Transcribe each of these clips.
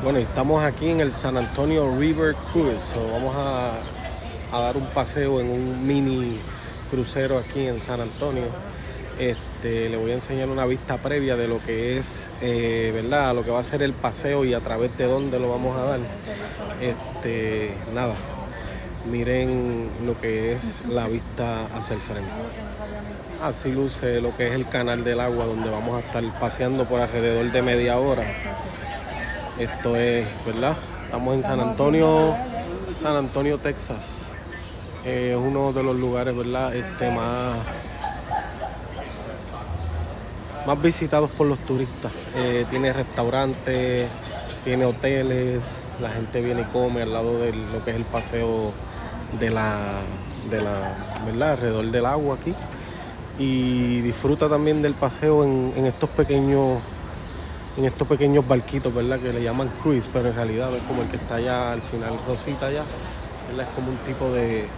Bueno, estamos aquí en el San Antonio River Cruise. Vamos a dar un paseo en un mini crucero aquí en San Antonio. Le voy a enseñar una vista previa de lo que es, ¿verdad? Lo que va a ser el paseo y a través de dónde lo vamos a dar. Nada, miren lo que es la vista hacia el frente. Así luce lo que es el canal del agua, donde vamos a estar paseando por alrededor de media hora. Esto es, ¿verdad? Estamos en San Antonio, Texas. Es uno de los lugares, ¿verdad? Más visitados por los turistas. Tiene restaurantes, tiene hoteles, la gente viene y come al lado de lo que es el paseo de la ¿verdad? Alrededor del agua aquí. Y disfruta también del paseo en estos pequeños barquitos, ¿verdad? Que le llaman cruise, pero en realidad es como el que está allá al final, rosita allá, ¿verdad? Es como un tipo de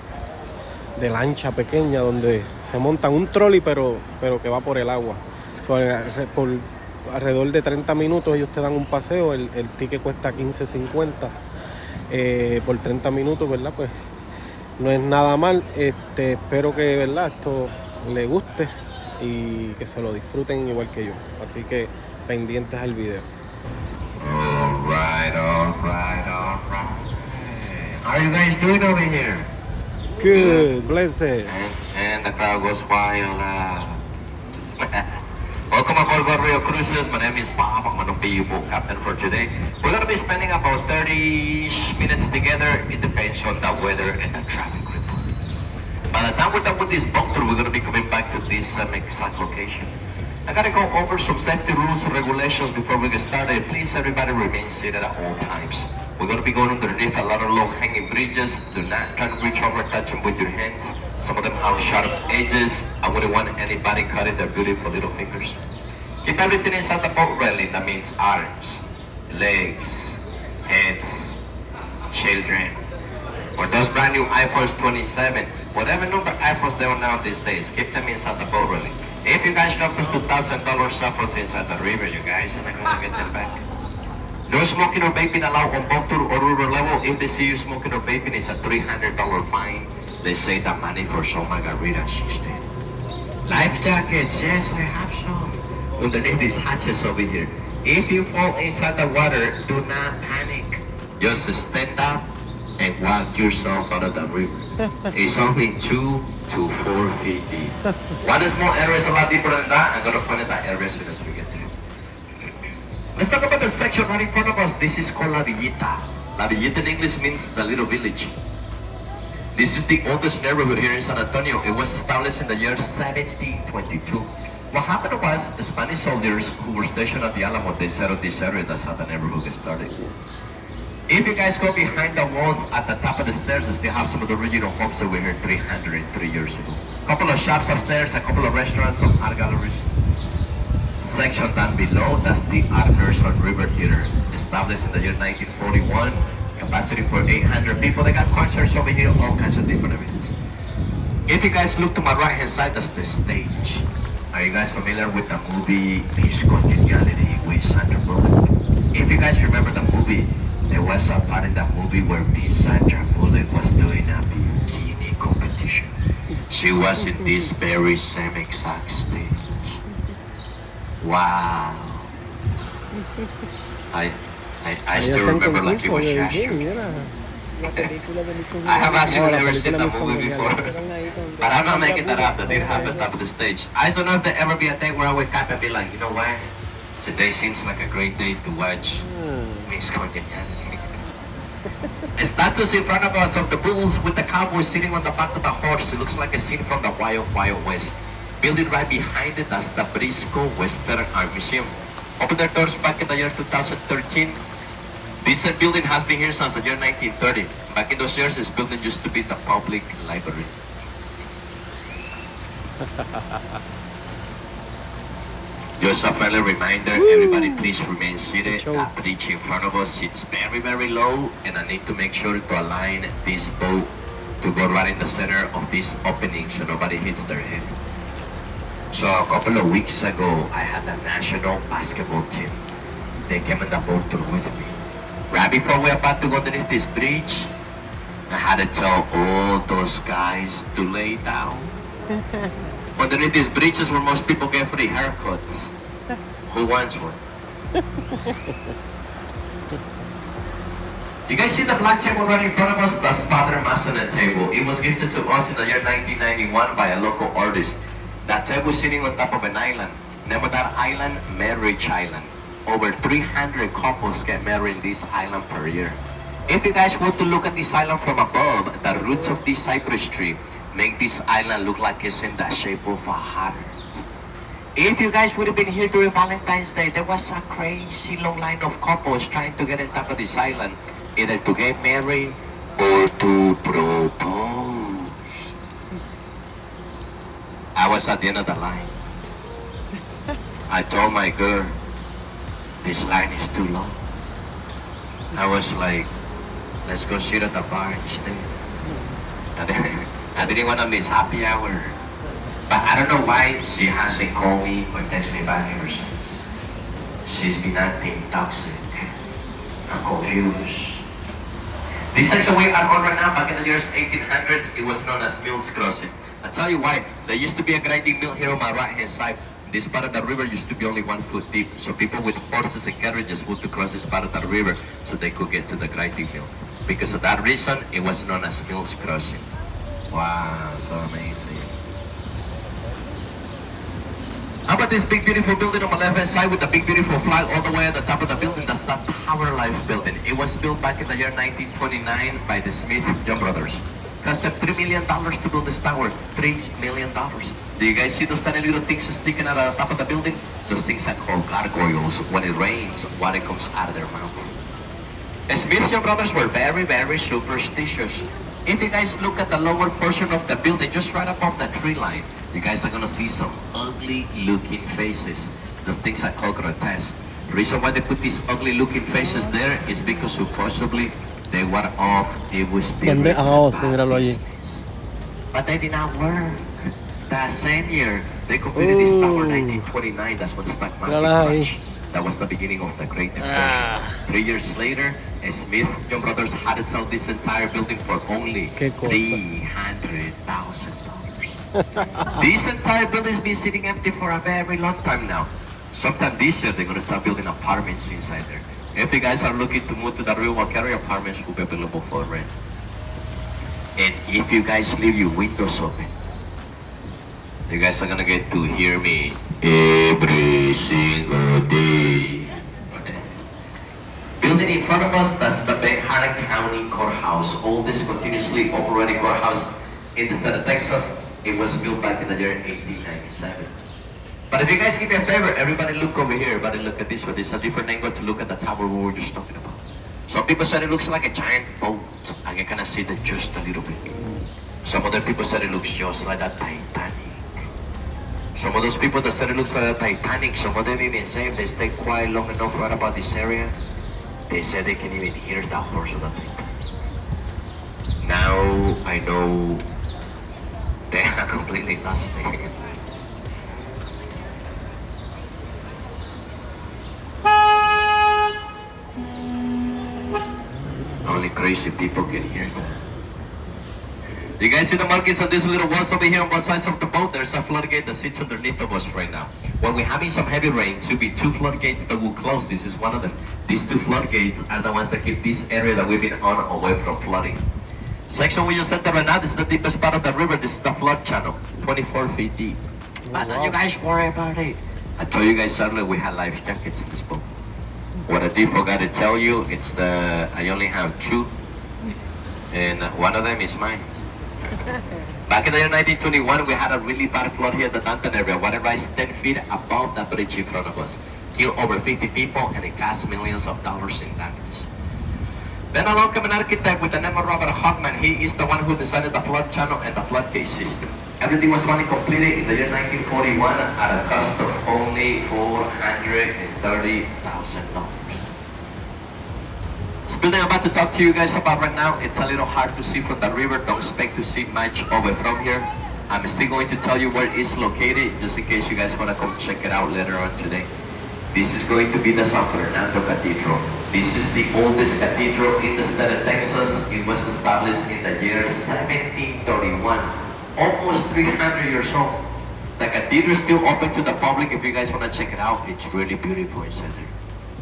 lancha pequeña donde se montan un trolley, pero que va por el agua. Por alrededor de 30 minutos ellos te dan un paseo, el ticket cuesta $15.50 por 30 minutos, ¿verdad? Pues no es nada mal. Espero que, ¿verdad? Esto le guste y que se lo disfruten igual que yo. Así que pendientes al video. All right. How are you guys doing over here? Good, blessed. And the crowd goes wild. Welcome aboard Barrio Cruises. My name is Bob. I'm going to be your boat captain for today. We're going to be spending about 30 minutes together. It depends on the weather and the traffic report. By the time we're done with this boat tour, we're going to be coming back to this exact location. I gotta go over some safety rules and regulations before we get started. Please, everybody remain seated at all times. We're gonna be going underneath a lot of low-hanging bridges. Do not try to reach over and touch them with your hands. Some of them have sharp edges. I wouldn't want anybody cutting their beautiful little fingers. Keep everything inside the boat railing. That means arms, legs, heads, children. Or those brand new iPhones 27. Whatever number iPhones there are now these days, keep them inside the boat railing. If you guys drop us $2,000 cell phones inside the river, you guys, and I'm gonna get them back. No smoking or vaping allowed on boat tour or river level. If they see you smoking or vaping, it's a $300 fine. They save that money for some margaritas instead. Life jackets, yes, I have some. Underneath these hatches over here. If you fall inside the water, do not panic. Just stand up and walk yourself out of the river. It's only 2 to 4 feet deep. One small area is a lot deeper than that. I'm going to point at that area as soon as we get there. Let's talk about the section right in front of us. This is called La Villita. La Villita in English means the little village. This is the oldest neighborhood here in San Antonio. It was established in the year 1722. What happened was Spanish soldiers who were stationed at the Alamo, they settled this area. That's how the neighborhood got started. If you guys go behind the walls at the top of the stairs, they still have some of the original homes that were here 303 years ago. A couple of shops upstairs, a couple of restaurants, some art galleries. Section down below, that's the Arthurson River Theater, established in the year 1941. Capacity for 800 people. They got concerts over here, all kinds of different events. If you guys look to my right hand side, that's the stage. Are you guys familiar with the movie Miss Congeniality with Sandra Bullock? If you guys remember the movie, there was a part in that movie where Miss Sandra Bullock was doing a bikini competition. She was in this very same exact stage. Wow. I still remember like it was yesterday. I have actually never seen that movie before. But I'm not making that up. That did happen at the top of the stage. I just don't know if there ever be a day where I wake up and be like, you know what? Today seems like a great day to watch Miss Congeniality. A statue in front of us of the bulls with the cowboy sitting on the back of the horse. It looks like a scene from the Wild Wild West. Building right behind it, that's the Briscoe Western Art Museum. Opened their doors back in the year 2013. This building has been here since the year 1930. Back in those years, this building used to be the public library. Just a friendly reminder, everybody please remain seated. That bridge in front of us, it's very, very low, and I need to make sure to align this boat to go right in the center of this opening so nobody hits their head. So a couple of weeks ago, I had a national basketball team. They came in the boat through with me. Right before we were about to go underneath this bridge, I had to tell all those guys to lay down. Underneath these bridges where most people get free haircuts. Who wants one? You guys see the black table right in front of us? That's Father Mason's table. It was gifted to us in the year 1991 by a local artist. That table is sitting on top of an island. Name of that island, Marriage Island. Over 300 couples get married in this island per year. If you guys were to look at this island from above, the roots of this cypress tree make this island look like it's in the shape of a heart. If you guys would have been here during Valentine's Day, there was a crazy long line of couples trying to get on top of this island, either to get married or to propose. I was at the end of the line. I told my girl, this line is too long. I was like, let's go sit at the bar instead. I didn't want to miss happy hour. But I don't know why she hasn't called me or texted me back ever since. She's been acting toxic. I'm confused. This section we are on right now, back in the years 1800s, it was known as Mills Crossing. I'll tell you why. There used to be a grinding mill here on my right hand side. This part of the river used to be only 1 foot deep, so people with horses and carriages would to cross this part of the river so they could get to the grinding mill. Because of that reason, it was known as Mills Crossing. Wow, so amazing. How about this big beautiful building on my left hand side with the big beautiful flag all the way at the top of the building? That's the Tower Life building. It was built back in the year 1929 by the Smith Young Brothers. Cost them $3 million to build this tower. $3 million. Do you guys see those tiny little things sticking out of the top of the building? Those things are called gargoyles. When it rains, water comes out of their mouth. The Smith Young Brothers were very, very superstitious. If you guys look at the lower portion of the building, just right above the tree line, you guys are gonna see some ugly looking faces. Those things are called grotesque. The reason why they put these ugly looking faces there is because supposedly they were of evil spirits. But they did not work. That same year, they completed this tower in 1929. That's when the stock market crashed. That was the beginning of the Great Depression. 3 years later, Smith Young Brothers had to sell this entire building for only $300,000. This entire building has been sitting empty for a very long time now. Sometime this year, they're going to start building apartments inside there. If you guys are looking to move to the Rio Walker, apartments will be available for rent. And if you guys leave your windows open, you guys are going to get to hear me every single day. Okay. Building in front of us, that's the Dejar County Courthouse, oldest continuously operating courthouse in the state of Texas. It was built back in the year 1897. But if you guys give me a favor, everybody look over here. Everybody look at this one. This is a different angle to look at the tower we were just talking about. Some people said it looks like a giant boat. I can kind of see that just a little bit. Some other people said it looks just like a Titanic. Some of those people that said it looks like a Titanic, some of them even say if they stay quiet long enough right about this area, they said they can even hear the horse of the Titanic. Now I know they are completely lost. Only crazy people can hear that. You guys see the markings on these little walls over here on both sides of the boat? There's a floodgate that sits underneath of us right now. When we're having some heavy rain, there will be 2 floodgates that will close. This is one of them. These 2 floodgates are the ones that keep this area that we've been on away from flooding. Section we just entered right now, this is the deepest part of the river. This is the flood channel, 24 feet deep. But don't you guys worry about it. I told you guys earlier we had life jackets in this boat. What I did forgot to tell you, it's I only have 2, and one of them is mine. Back in the year 1921, we had a really bad flood here at the Danton area. Water rise 10 feet above the bridge in front of us. Killed over 50 people, and it cost millions of dollars in damages. Then along came an architect with the name of Robert Hoffman. He is the one who designed the flood channel and the floodgate system. Everything was finally completed in the year 1941 at a cost of only $430,000. This building I'm about to talk to you guys about right now, it's a little hard to see from the river. Don't expect to see much over from here. I'm still going to tell you where it's located, just in case you guys want to come check it out later on today. This is going to be the San Fernando Cathedral. This is the oldest cathedral in the state of Texas. It was established in the year 1731, almost 300 years old. The cathedral is still open to the public if you guys want to check it out. It's really beautiful inside there.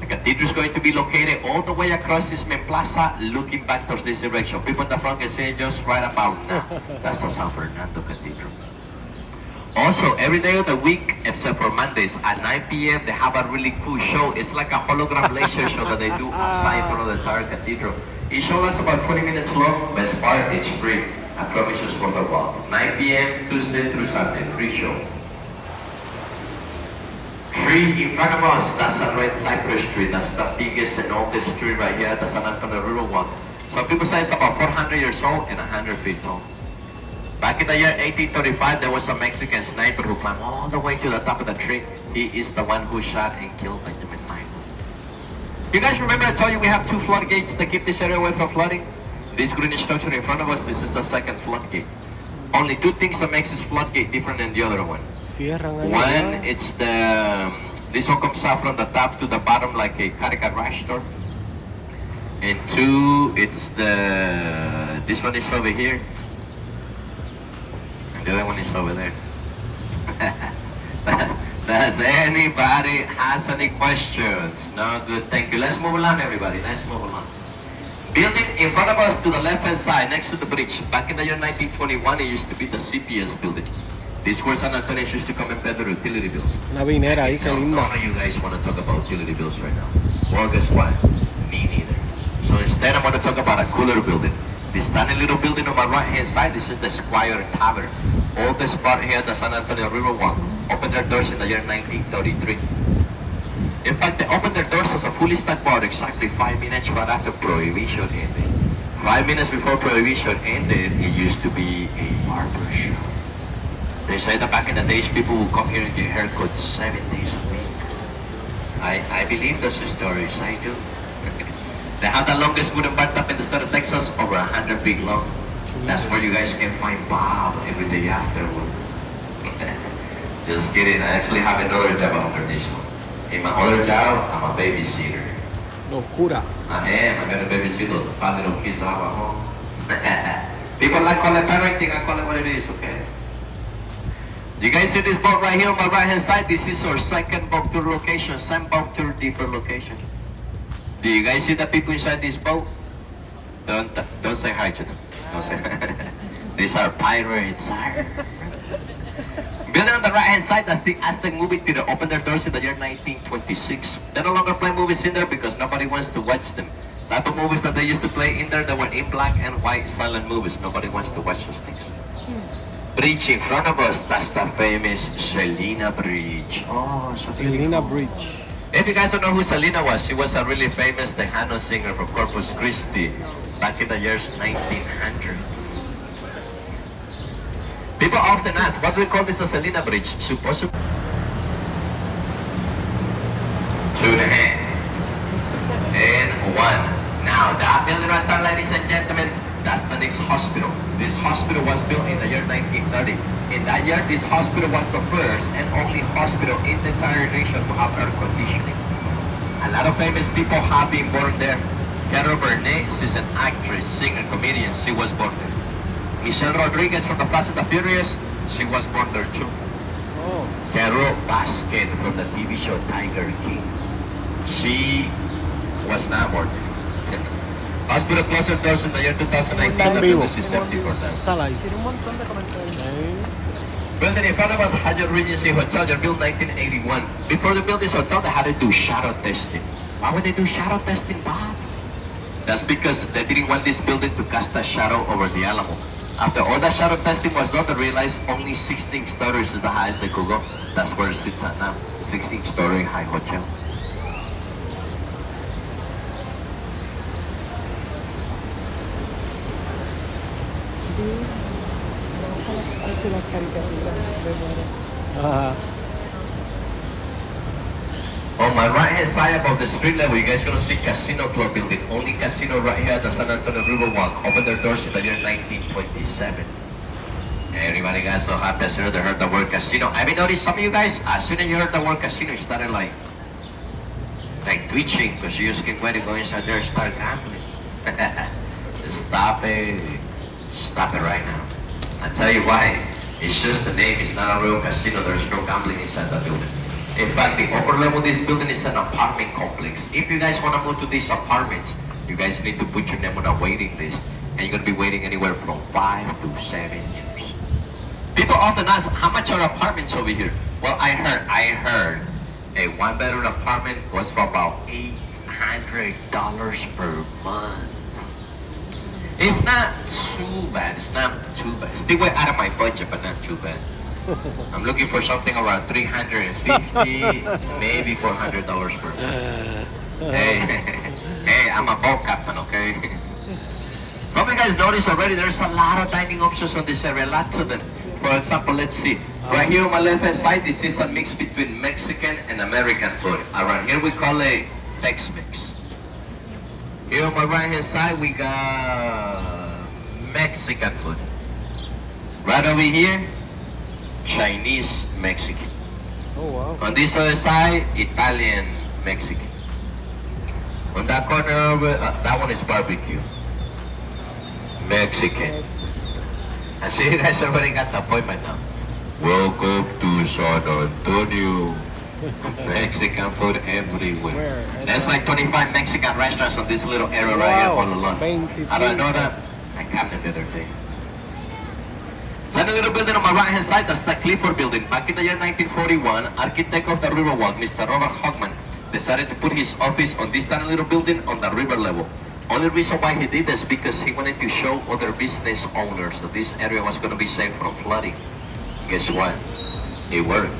The cathedral is going to be located all the way across this main plaza, looking back towards this direction. People in the front can see it just right about now. That's the San Fernando Cathedral. Also, every day of the week, except for Mondays, at 9 p.m., they have a really cool show. It's like a hologram laser show that they do outside in front of the entire cathedral. It show us about 20 minutes long. Best part, it's free. I promise you it's worth a while. 9 p.m. Tuesday through Sunday, free show. Tree in front of us, that's a red cypress tree. That's the biggest and oldest tree right here at the San Antonio River Walk. Some people say it's about 400 years old and 100 feet tall. Back in the year 1835, there was a Mexican sniper who climbed all the way to the top of the tree. He is the one who shot and killed Benjamin Franklin. You guys remember I told you we have 2 floodgates to keep this area away from flooding? This green structure in front of us, this is the second floodgate. Only 2 things that makes this floodgate different than the other one. One, it's this one comes out from the top to the bottom like a caricature store. And 2, it's this one is over here. And the other one is over there. Does anybody has any questions? No, good, thank you. Let's move along, everybody, let's move along. Building in front of us to the left-hand side, next to the bridge. Back in the year 1921, it used to be the CPS building. This is where San Antonio used to come and pay their utility bills. Una vinera ahí, qué linda. None of you guys want to talk about utility bills right now. Well, guess what? Me neither. So instead, I'm going to talk about a cooler building. This tiny little building on my right-hand side, this is the Squire Tavern. Oldest part here at the San Antonio River Walk. Opened their doors in the year 1933. In fact, they opened their doors as a fully stocked bar exactly 5 minutes right after Prohibition ended. 5 minutes before Prohibition ended, it used to be a barber shop. They say that back in the days, people would come here and get haircuts 7 days a week. I believe those stories, I do. They have the longest wooden bathtub in the state of Texas, over 100 feet long. That's where you guys can find Bob every day afterward. Just kidding, I actually have another job after this one. In my other job, I'm a babysitter. Locura. I am, I got a babysitter, the family of kids I have at home. People like call it parenting, I call it what it is, okay? You guys see this boat right here on my right hand side? This is our second boat tour location, same boat tour, different location. Do you guys see the people inside this boat? Don't say hi to them. Don't say hi. These are pirates. Building on the right hand side, that's the Aztec movie theater. Opened their doors in the year 1926. They no longer play movies in there because nobody wants to watch them. Type of movies that they used to play in there, they were in black and white silent movies. Nobody wants to watch those things. Bridge in front of us, that's the famous Selena Bridge. Oh, Selena Bridge. If you guys don't know who Selena was, she was a really famous Tejano singer from Corpus Christi back in the years 1900s. People often ask, what do we call this a Selena Bridge? Supposed to... 2.5. And 1. Now, that building right there, ladies and gentlemen, that's the next hospital. This hospital was built in the year 1930. In that year, this hospital was the first and only hospital in the entire nation to have air conditioning. A lot of famous people have been born there. Carol Burnett, she's an actress, singer, comedian. She was born there. Michelle Rodriguez from the Fast and the Furious, she was born there too. Oh. Carol Baskin from the TV show Tiger King. She was not born there. Hospital closed their doors in the year 2019. The building is empty for them. Building in front of us, Hyatt Regency Hotel, they built 1981. Before they built this hotel, they had to do shadow testing. Why would they do shadow testing, Bob? That's because they didn't want this building to cast a shadow over the Alamo. After all that shadow testing was done, they realized only 16 stories is the highest they could go. That's where it sits at now, 16-story high hotel. On my right hand side above the street level, you guys gonna see Casino Club building. Only casino right here at the San Antonio River Walk. Opened their doors in the year 1927. Everybody got so happy as soon as they heard the word casino. I mean, notice some of you guys, as soon as you heard the word casino, you started like twitching because you just can't wait to go inside there and start gambling. Stop it. Stop it right now. I'll tell you why. It's just the name. It's not a real casino. There's no gambling inside the building. In fact, the upper level of this building is an apartment complex. If you guys want to move to these apartments, you guys need to put your name on a waiting list. And you're going to be waiting anywhere from 5 to 7 years. People often ask, how much are apartments over here? Well, I heard a one-bedroom apartment goes for about $800 per month. It's not too bad. It's not too bad. Still way out of my budget, but not too bad. I'm looking for something around $350, maybe $400 per month. Hey, I'm a boat captain, okay? Some of you guys notice already there's a lot of dining options on this area, lots of them. For example, let's see. Right here on my left hand side, this is a mix between Mexican and American food. Around here we call it Tex-Mex. Here on my right hand side, we got Mexican food. Right over here, Chinese Mexican. Oh, wow. On this other side, Italian Mexican. On that corner over, that one is barbecue. Mexican. I see you guys already got the appointment now. Welcome to San Antonio. Mexican food everywhere. There's like 25 Mexican restaurants on this little area right here all along. I don't know that. I came the other day. Then a little building on my right hand side, that's the Clifford building. Back in the year 1941, architect of the Riverwalk, Mr. Robert Hockman, decided to put his office on this tiny little building on the river level. Only reason why he did this because he wanted to show other business owners that this area was going to be safe from flooding. Guess what? It worked.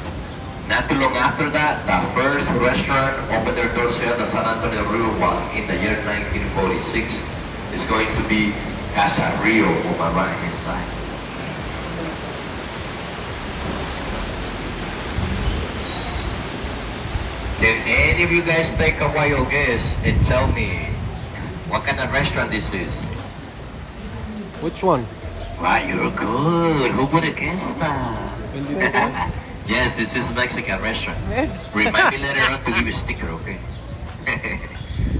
Not too long after that, the first restaurant opened their doors here at the San Antonio Riverwalk in the year 1946. It's going to be Casa Rio on my right hand side. Can any of you guys take a wild guess and tell me what kind of restaurant this is? Which one? Wow, you're good. Who would have guessed that? Yes, this is a Mexican restaurant. Remind me later on to give you a sticker, okay?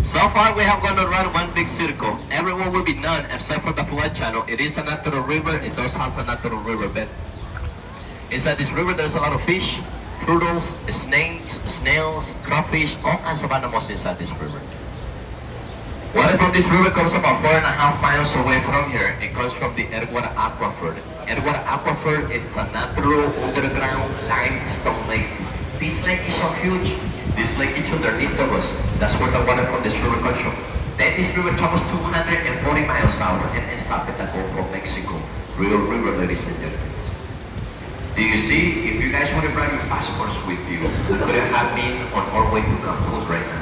So far, we have gone around one big circle. Everyone will be none except for the flood channel. It is a natural river. It does have a natural riverbed. Inside this river, there's a lot of fish, turtles, snakes, snails, crawfish, all kinds of animals inside this river. Water from this river comes about 4.5 miles away from here. It comes from the Edgewater Aquifer. Edgewater Aquifer is a natural underground limestone lake. This lake is so huge. This lake is underneath of us. That's where the water from this river comes from. Then this river travels 240 miles south and ends up in the Gulf of Mexico. Real river, ladies and gentlemen. Do you see? If you guys would have brought your passports with you, we could have been on our way to Cancun right now.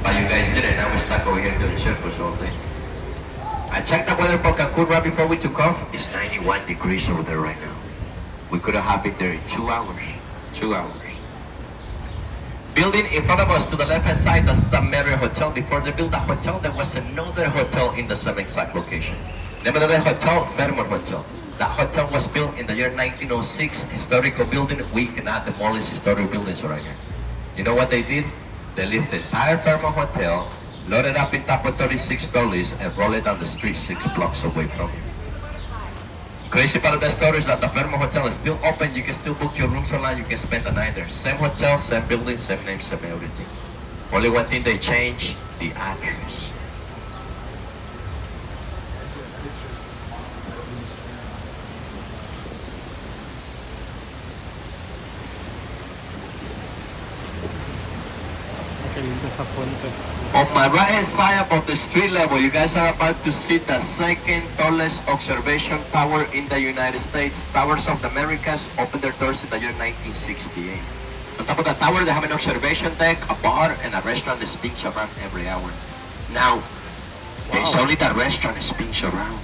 But you guys didn't. Now we're stuck over here doing circles all day. I checked the weather for Cancun right before we took off. It's 91 degrees over there right now. We could have been there in 2 hours. 2 hours. Building in front of us to the left-hand side, that's the Marriott Hotel. Before they built that hotel, there was another hotel in the same exact location. Name of the hotel, Fairmont Hotel. That hotel was built in the year 1906. Historical building. We cannot demolish historical buildings right here. You know what they did? They left the entire Fairmont Hotel, loaded up in top of 36 dollies, and rolled it down the street 6 blocks away from here. Crazy part of the story is that the Fairmont Hotel is still open. You can still book your rooms online. You can spend the night there. Same hotel, same building, same name, same everything. Only one thing they changed, the address. On my right hand side above the street level, you guys are about to see the second tallest observation tower in the United States. Towers of the Americas opened their doors in the year 1968. On top of the tower, they have an observation deck, a bar, and a restaurant that spins around every hour. Now, it's only the restaurant that spins around.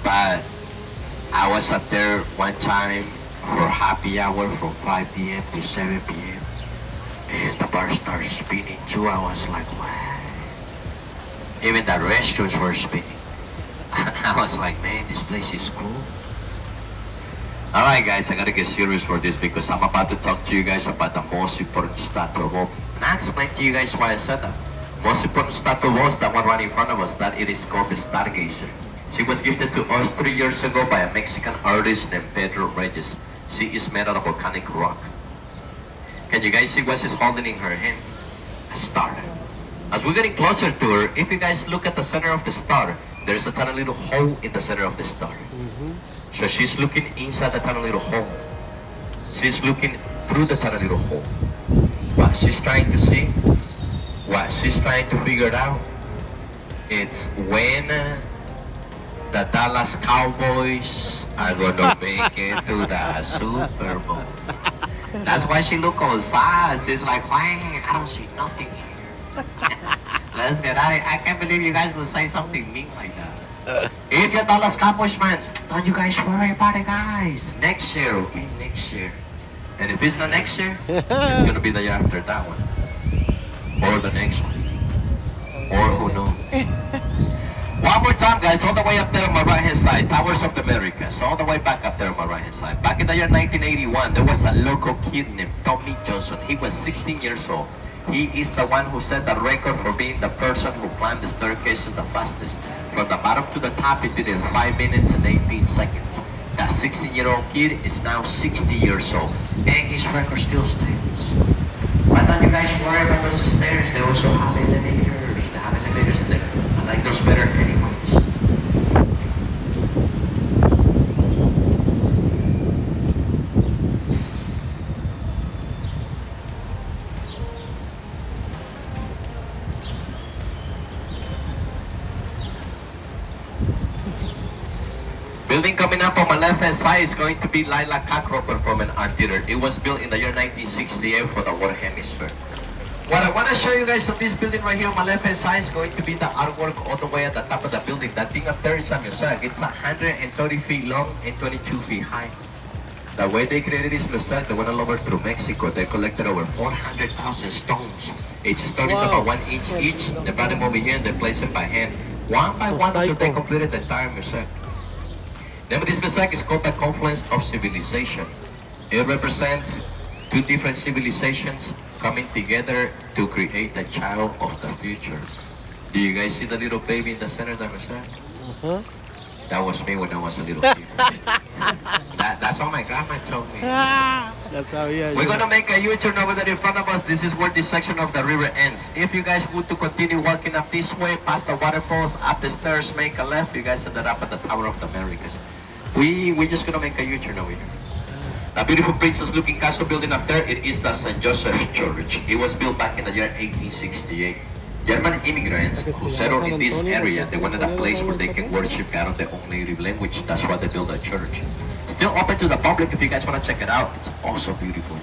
But I was up there one time for happy hour from 5 p.m. to 7 p.m. And the bar started spinning too. I was like, wow. Even the restaurants were spinning. I was like, man, this place is cool. Alright guys, I gotta get serious for this because I'm about to talk to you guys about the most important stat of all. I'll explain to you guys why I said that. Most important statue was that one right in front of us, that it is called the Stargazer. She was gifted to us 3 years ago by a Mexican artist named Pedro Reyes. She is made out of volcanic rock. Can you guys see what she's holding in her hand? A star. As we're getting closer to her, if you guys look at the center of the star, there's a tiny little hole in the center of the star. So she's looking inside the tiny little hole. She's looking through the tiny little hole. What she's trying to see, what she's trying to figure out, it's when the Dallas Cowboys are gonna make it to the Super Bowl. That's why she look all sad. She's like, why? I don't see nothing here. Let's get out of here. I can't believe you guys would say something mean like that. If you're Dallas Cowboys fans, don't you guys worry about it, guys. Next year, okay? Next year. And if it's not next year, it's gonna be the year after that one. Or the next one. Or who knows. One more time, guys, all the way up there on my right-hand side, Towers of the Americas, all the way back up there on my right-hand side. Back in the year 1981, there was a local kid named Tommy Johnson. He was 16 years old. He is the one who set the record for being the person who climbed the staircases the fastest. From the bottom to the top, he did it in 5 minutes and 18 seconds. That 16-year-old kid is now 60 years old, and his record still stands. Why don't you guys worry about those stairs? They also have elevators. They have elevators in there. I like those better anyways. Building coming up on my left-hand side is going to be Lila Cockrell Performing Art Theater. It was built in the year 1968 for the World Hemisphere. What I want to show you guys of this building right here on my left-hand side is going to be the artwork all the way at the top of the building. That thing up there is a mosaic. It's 130 feet long and 22 feet high. The way they created this mosaic, they went all over through Mexico. They collected over 400,000 stones. Each stone is about 1 inch each. They brought them over here and they placed it by hand, one by one, until they completed the entire mosaic. The name of this mosaic is called the Confluence of Civilization. It represents two different civilizations coming together to create the child of the future. Do you guys see the little baby in the center of the mosaic? That was me when I was a little kid. That's what my grandma told me. We're gonna make a U-turn over there in front of us. This is where this section of the river ends. If you guys want to continue walking up this way, past the waterfalls, up the stairs, make a left, you guys ended up at the Tower of the Americas. We're just gonna make a U-turn over here. The beautiful princess-looking castle building up there, it is the St. Joseph Church. It was built back in the year 1868. German immigrants who settled in this area, they wanted a place where they can worship God in their own native language. That's why they built a church. Still open to the public if you guys want to check it out. It's also beautiful.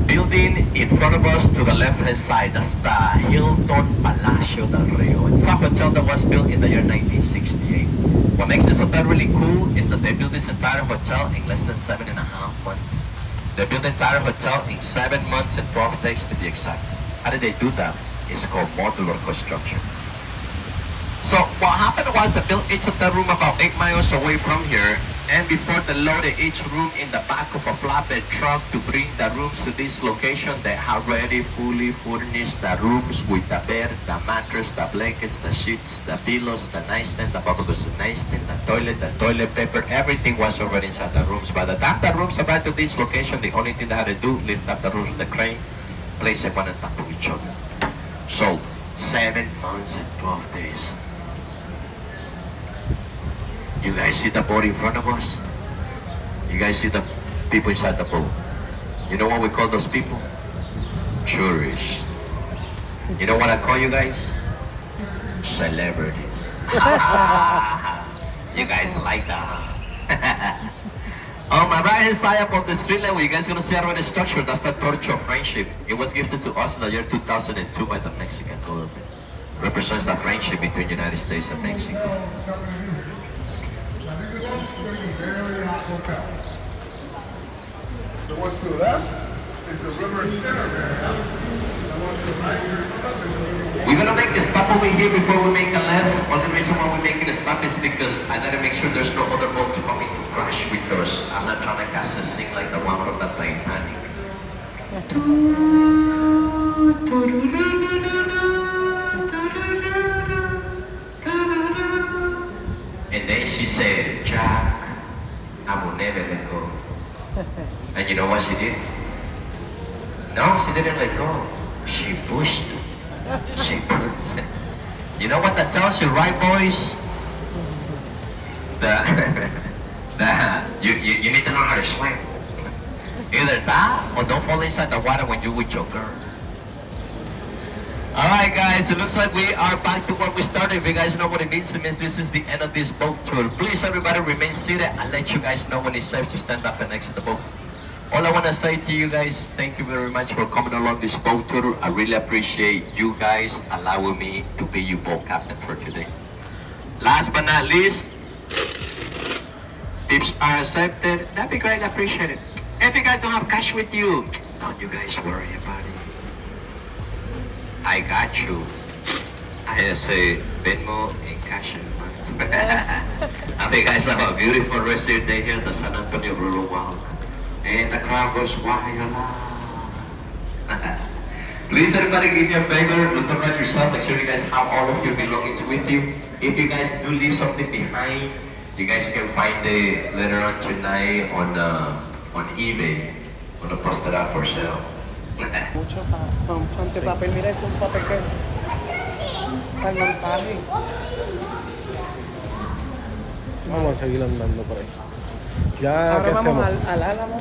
Building in front of us to the left-hand side, that's the Hilton Palacio del Rio. It's a hotel that was built in the year 1968. What makes this hotel really cool is that they built this entire hotel in less than 7.5 months. They built the entire hotel in 7 months and 12 days to be exact. How did they do that? It's called modular construction. So what happened was they built each hotel room about 8 miles away from here, and before they loaded each room in the back of a flatbed truck to bring the rooms to this location, they already fully furnished the rooms with the bed, the mattress, the blankets, the sheets, the pillows, the nightstand, the bubblegum nightstand, the toilet paper, everything was already inside the rooms. By the time the rooms arrived to this location, the only thing they had to do, lift up the rooms with the crane, place them one on top of each other. So, 7 months and 12 days. You guys see the boat in front of us? You guys see the people inside the boat? You know what we call those people? Tourists. You know what I call you guys? Celebrities. You guys like that? On my right hand side up on the street level, you guys gonna see our structure. That's the Torch of Friendship. It was gifted to us in the year 2002 by the Mexican government. Represents the friendship between the United States and Mexico. The one to the left is the river center. The one to the right is We're gonna make a stop over here before we make a left. Only reason why we're making a stop is because I gotta make sure there's no other boats coming to crash with us. I'm not trying to cast a scene like the one from the Titanic. And then she said, Jack, I will never let go. And you know what she did? No, she didn't let go. She pushed. She pushed. You know what that tells you, right, boys? You need to know how to swim. Either that or don't fall inside the water when you're with your girl. Alright guys, it looks like we are back to where we started. If you guys know what it means this is the end of this boat tour. Please everybody remain seated. I'll let you guys know when it's safe to stand up and exit the boat. All I want to say to you guys, thank you very much for coming along this boat tour. I really appreciate you guys allowing me to be your boat captain for today. Last but not least, tips are accepted. That'd be greatly appreciated. If you guys don't have cash with you, don't you guys worry about it. I got you. I just say Venmo and cash. I think you guys have a beautiful rest of your day here at the San Antonio Rural Walk. And the crowd goes wild. Please everybody give me a favor, look around yourself, make sure you guys have all of your belongings with you. If you guys do leave something behind, you guys can find it later on tonight on eBay. I'm gonna post it out for sale. Mucho papel, mira, es un papel que para el montaje. Vamos a seguir andando por ahí. Ya, Ahora ¿qué vamos hacemos? al Álamo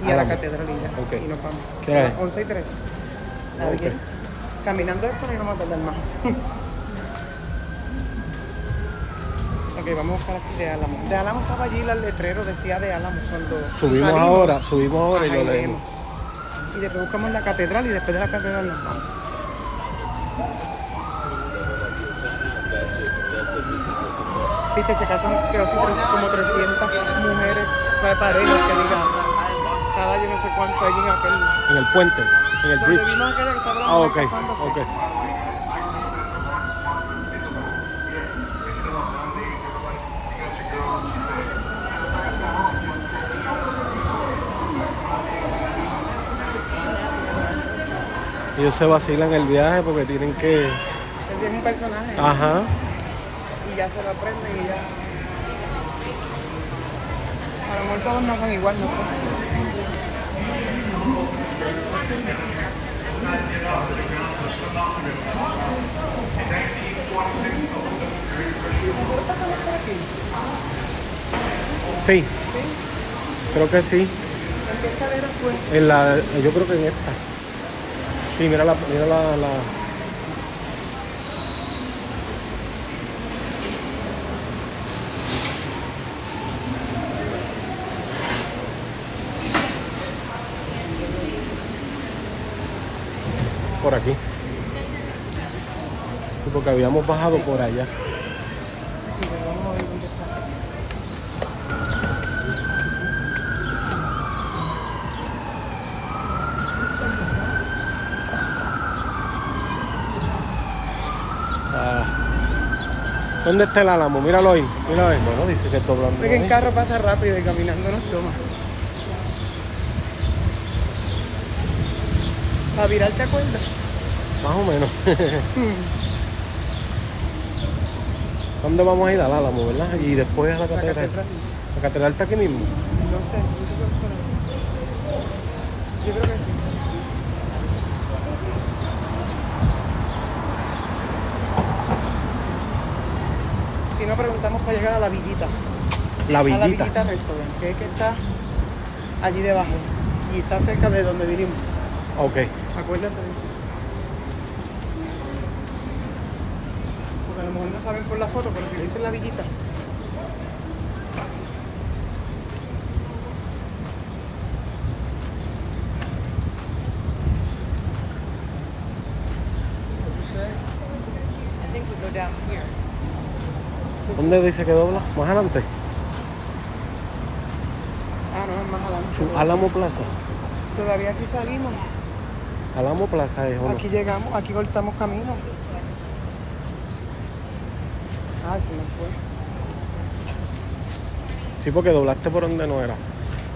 y a la Catedral y ya. Ok. Y nos vamos. ¿Qué hora es? 11 y 13. ¿Está Ok. bien? Caminando esto y no vamos a tardar más. Ok, vamos a buscar aquí de Álamo. De Álamo estaba allí el letrero, decía de Álamo cuando Subimos ahora y Ajá, lo y leemos. Y después buscamos la catedral y después de la catedral nos vamos. Viste, se casan creo así como 300 mujeres parejas que digan cada yo no sé cuánto allí en aquel. En el puente, en el Donde bridge. vimos aquella que estaba Ah, ok, casándose. ok. Ellos se vacilan el viaje porque tienen que... Él es un personaje. Ajá. Y ya se lo aprenden y ya. A lo mejor todos no son igual, no son. ¿Nosotros pasamos por aquí? Sí, creo que sí. ¿En qué escalera fue? En la, yo creo que en esta. Sí, mira la... Por aquí. Sí, porque habíamos bajado por allá. Sí, pero vamos a ver dónde está. ¿Dónde está el Álamo? Míralo ahí, míralo ahí. Bueno, dice que es doblando. Porque en ahí. carro pasa rápido y caminando nos toma. ¿Para virar te acuerdas? Más o menos. ¿Dónde vamos a ir? Al Álamo, ¿verdad? Y después a la catedral. ¿La catedral está aquí mismo? No sé, yo creo que sí. Si no, preguntamos para llegar a la villita. La A la villita. villita restaurant, que es que está allí debajo. Y está cerca de donde vinimos. Ok. Acuérdate de eso. Porque a lo mejor no saben por la foto, pero si le dicen la villita. I think we go down here. ¿Dónde dice que dobla? ¿Más adelante? Ah, no, es más adelante. Álamo Plaza. Todavía aquí salimos. Álamo Plaza es, ¿o no? Aquí llegamos, aquí cortamos camino. Ah, se nos fue. Sí, porque doblaste por donde no era.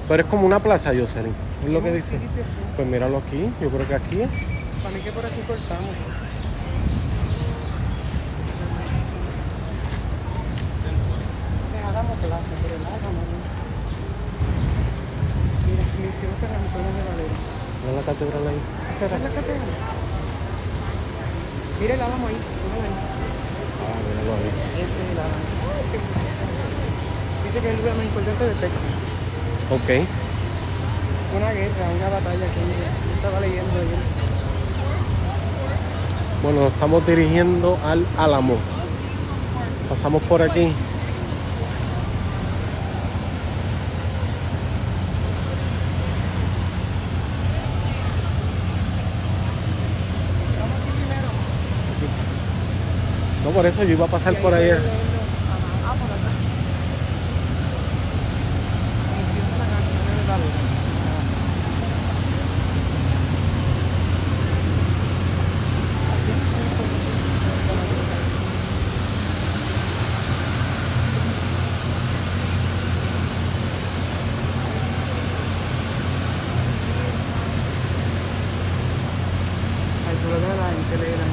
Pero es como una plaza, Jocelyn. ¿Es lo que dice? Sí, sí. Pues míralo aquí, yo creo que aquí es. Para mí que por aquí cortamos. Hagamos clase, pero el hagamos. Mira, misión San Antonio de Valera. ¿No es la catedral ahí? ¿Esa es la catedral? Mira el álamo ahí. Míralo ahí. Ah, míralo ahí. Ese es el álamo. Dice que es el lugar más importante de Texas. Ok. Una guerra, una batalla que yo estaba leyendo ayer. Bueno, nos estamos dirigiendo al Álamo. Pasamos por aquí. No, por eso yo iba a pasar por ahí. Ajá, por acá. Misión San Antonio de Valera. Ay, tú lo ves a la gente leer ahí.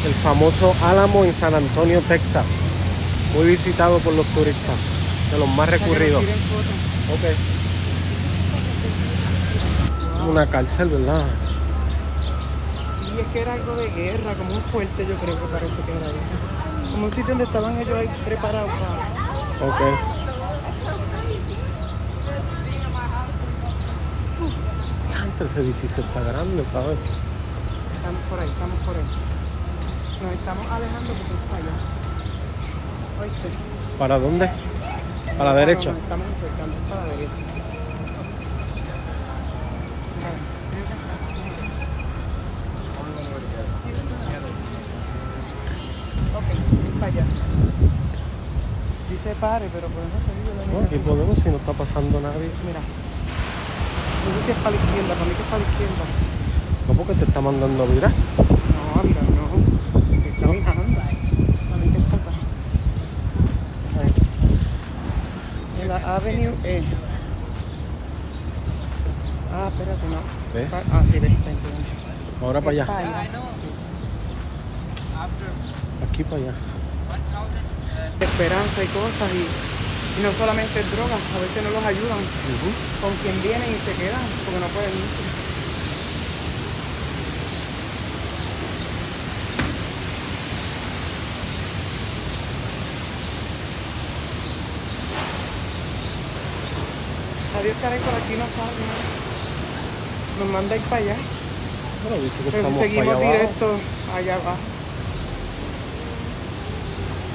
El famoso Álamo en San Antonio, Texas. Muy visitado por los turistas. De los más recurridos. Ok. Una cárcel, ¿verdad? Sí, es que era algo de guerra, como un fuerte, yo creo que parece que era eso. Como un sitio donde estaban ellos ahí preparados para... Ok. Antes ese edificio está grande, ¿sabes? Estamos por ahí, estamos por ahí. Nos estamos alejando porque está allá. ¿Oíste? ¿Para dónde? ¿Para la derecha? Nos estamos acercando para la derecha. Ok, para allá. Dice pare, pero por eso te digo de No, aquí podemos si no está pasando nadie. Mira. No sé si es para la izquierda, para mí que es para la izquierda. No, porque te está mandando a mirar. No, mira, no. Está mirando. Para mí que es para acá. En la Avenue E. Ah, espérate, no. ¿Ves? Ah, sí, ves, está entendiendo. Ahora para allá. Sí. Aquí para allá. Esperanza y cosas y no solamente drogas, a veces no los ayudan con quien vienen y se quedan porque no pueden irse. Adiós, caray, por aquí no sale. Nos manda a ir para allá. Bueno, dice que Pero estamos si seguimos para allá abajo. directo allá abajo.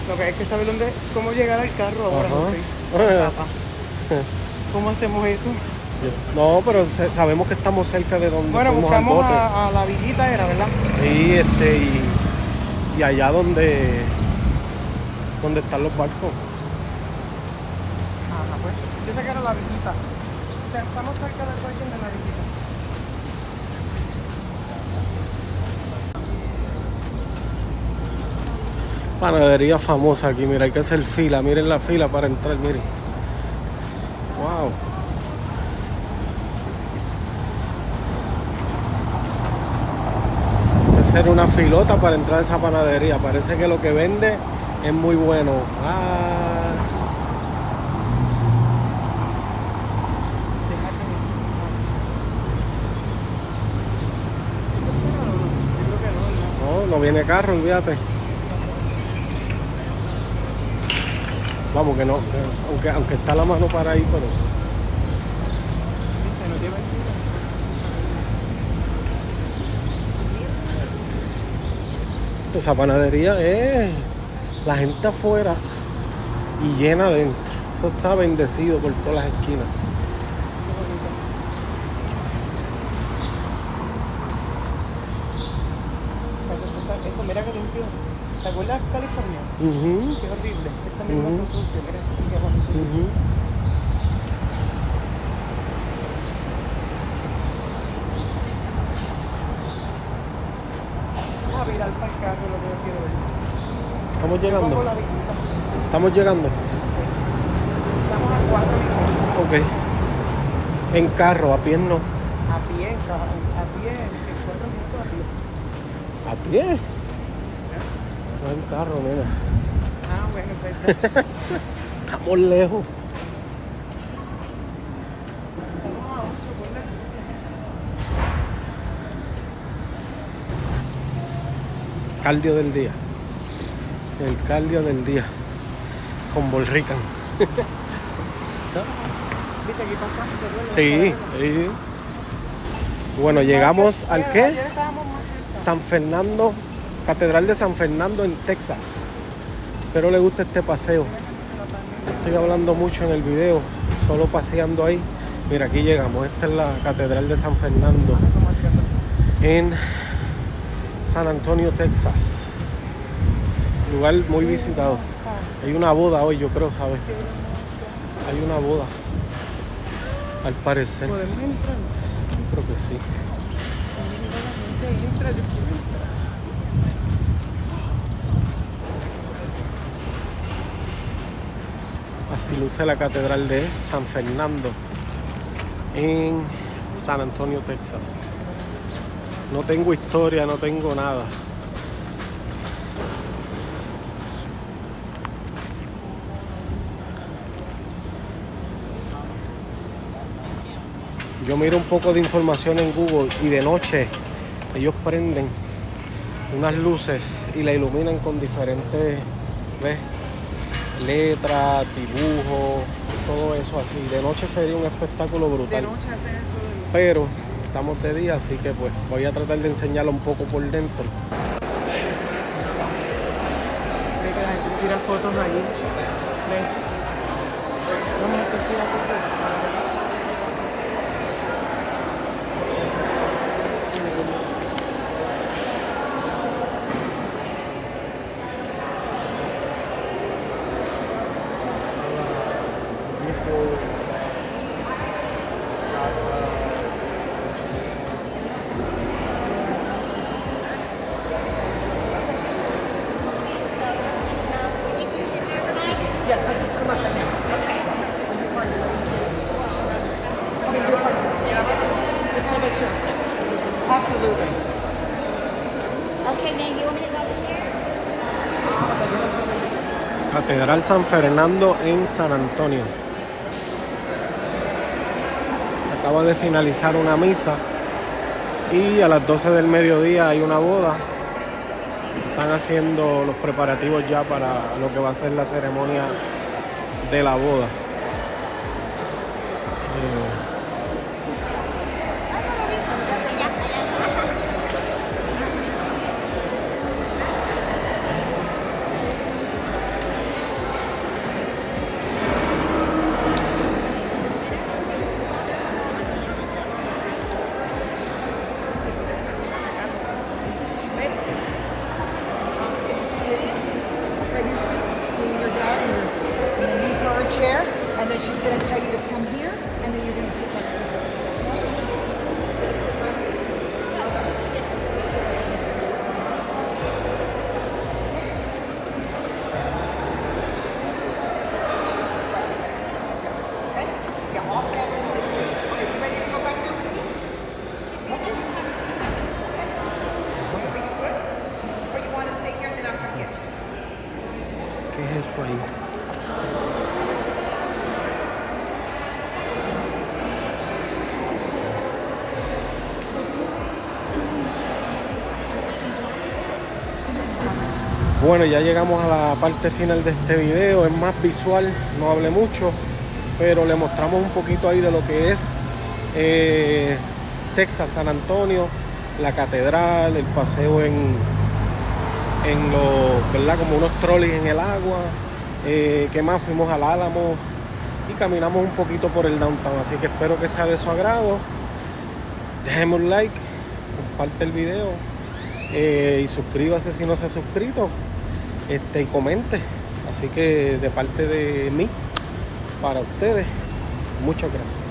Lo que hay que saber cómo llegar al carro ahora, Ajá. José. Papá. ¿Cómo hacemos eso? No, pero sabemos que estamos cerca de donde Bueno, fuimos al buscamos bote. a la villita, era, ¿verdad? Y y allá donde están los barcos. Ajá, pues. Yo sé que era la villita. O sea, estamos cerca del parking de la villita. Panadería famosa aquí, mira, hay que hacer fila, miren la fila para entrar, miren. Wow. Hay que hacer una filota para entrar a esa panadería. Parece que lo que vende es muy bueno. No viene carro, olvídate. Vamos, que no, aunque está la mano para ahí, pero... Esa panadería es la gente afuera y llena adentro. Eso está bendecido por todas las esquinas. Esto, mira que limpio. ¿Te acuerdas de California? Ujú, Qué horrible. Esta misma Ujú. está sucia, mira. Y qué bonito. ujú. Vamos a virar para el carro lo que yo quiero ver. Estamos Pongo llegando. la visita. Estamos llegando. Estamos a 4 minutos. Ok. En carro, a pie no. A pie, a pie, en 4 minutos a pie. ¿A pie? No en carro, nena. Ah, bueno, es verdad. Estamos lejos. Estamos a 8, ponle. Cardio del día. El cardio del día. Con Bolrican. ¿Viste aquí pasamos? ¿Te acuerdas? Sí, sí. Bueno, llegamos al Ayer qué? estábamos más cerca. San Fernando, Catedral de San Fernando en Texas. Espero le guste este paseo. Estoy hablando mucho en el video, solo paseando ahí. Mira, aquí llegamos. Esta es la Catedral de San Fernando en San Antonio, Texas. Lugar muy visitado. Hay una boda hoy, yo creo, ¿sabes? Hay una boda. Al parecer. ¿Podemos entrar? Yo creo que sí. Entra, yo quiero entrar. Así luce la Catedral de San Fernando en San Antonio, Texas. No tengo historia, no tengo nada. Yo miro un poco de información en Google y de noche ellos prenden unas luces y la iluminan con diferentes, ¿ves? Letras, dibujos, todo eso así. De noche sería un espectáculo De brutal. noche hace eso de... Pero estamos de día, así que pues voy a tratar de enseñarlo un poco por dentro. Ve que la gente tira fotos allí. Ve. Vamos a hacer fila por dentro. Absolutely. Okay, now you want me to go in there? Catedral San Fernando en San Antonio. Acaba de finalizar una misa y a las 12 del mediodía hay una boda. Están haciendo los preparativos ya para lo que va a ser la ceremonia de la boda. Chair, and then she's going to tell you to come here, and then you're going to sit next to her. Okay? Yeah, all family sits here. Okay, you ready to go back there with me? Okay. Are you good? Or you want to stay here, and then I'll come get you? ¿Qué es eso ahí? Bueno, ya llegamos a la parte final de este video. Es más visual, no hablé mucho, pero le mostramos un poquito ahí de lo que es Texas, San Antonio, la catedral, el paseo en los, ¿verdad? Como unos trolleys en el agua. ¿Qué más? Fuimos al Álamo y caminamos un poquito por el downtown, así que espero que sea de su agrado. Déjeme un like, comparte el video y suscríbase si no se ha suscrito, y comente. Así que de parte de mí, para ustedes, muchas gracias.